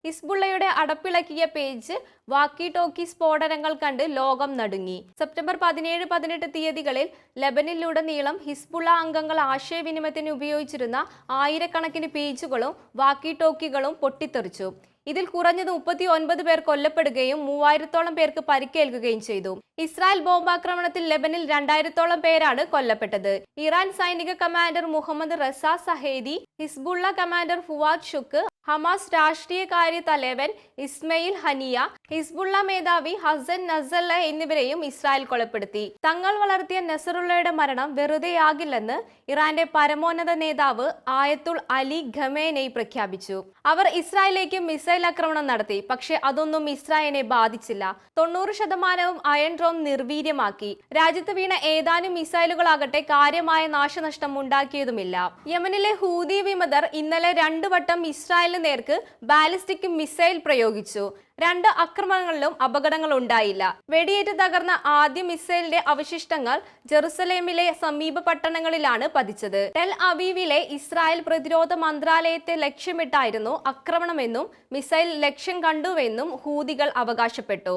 ഹിസ്ബുള്ളയുടെ അടപ്പിളക്കിയ പേജ് വാക്കി ടോക്കി സ്ഫോടനങ്ങൾ കണ്ട് ലോകം നടുങ്ങി. സെപ്റ്റംബർ 17-18 തീയതികളിൽ ലെബനിലുടനീളം ഹിസ്ബുള്ള അംഗങ്ങൾ ആശയവിനിമയത്തിന് ഉപയോഗിച്ചിരുന്ന ആയിരക്കണക്കിന് പേജുകളും വാക്കി ടോക്കികളും പൊട്ടിത്തെറിച്ചു. ഇതിൽ കുറഞ്ഞത് 39 പേർ കൊല്ലപ്പെടുകയും 3000-ഓളം പേർക്ക് പരിക്കേൽക്കുകയും ചെയ്തു. ഇസ്രായേൽ ബോംബാക്രമണത്തിൽ ലെബനിൽ 2000-ഓളം പേരാണ് കൊല്ലപ്പെട്ടത്. ഇറാൻ സൈനിക commander Mohammad Reza Zahedi, Hezbollah commander Fuad Shukr, Hamas രാഷ്ട്രീയകാര്യ തലവൻ ഇസ്മയിൽ ഹനിയ, ഹിസ്ബുള്ള മേധാവി ഹസൻ നസല്ല എന്നിവരെയും ഇസ്രായേൽ കൊലപ്പെടുത്തി. തങ്ങൾ വളർത്തിയ നസറുള്ളയുടെ മരണം വെറുതെയാകില്ലെന്ന് ഇറാന്റെ പരമോന്നത നേതാവ് ആയത്തുൽ അലി ഖമേനെയി പ്രഖ്യാപിച്ചു. അവർ ഇസ്രായേലിലേക്ക് മിസൈൽ ആക്രമണം നടത്തി. പക്ഷേ അതൊന്നും ഇസ്രായേലിനെ ബാധിച്ചില്ല. 90% അയൺ ഡ്രോം നിർവീര്യമാക്കി. രാജ്യത്ത് വീണ ഏതാനും മിസൈലുകളാകട്ടെ കാര്യമായ നാശനഷ്ടം ഉണ്ടാക്കിയതുമില്ല. യമനിലെ ഹൂതി വിമതർ ഇന്നലെ 2 വട്ടം ഇസ്രായേലിന് നേർക്ക് ബാലിസ്റ്റിക് മിസൈൽ പ്രയോഗിച്ചു. 2 ആക്രമണങ്ങളിലും അപകടങ്ങൾ ഉണ്ടായില്ല. വെടിയേറ്റ് തകർന്ന ആദ്യ മിസൈലിന്റെ അവശിഷ്ടങ്ങൾ ജെറുസലേമിലെ സമീപ പട്ടണങ്ങളിലാണ് പതിച്ചത്. ടെൽ അവീവിലെ ഇസ്രായേൽ പ്രതിരോധ മന്ത്രാലയത്തെ ലക്ഷ്യമിട്ടായിരുന്നു ആക്രമണമെന്നും മിസൈൽ ലക്ഷ്യം കണ്ടുവെന്നും ഹൂതികൾ അവകാശപ്പെട്ടു.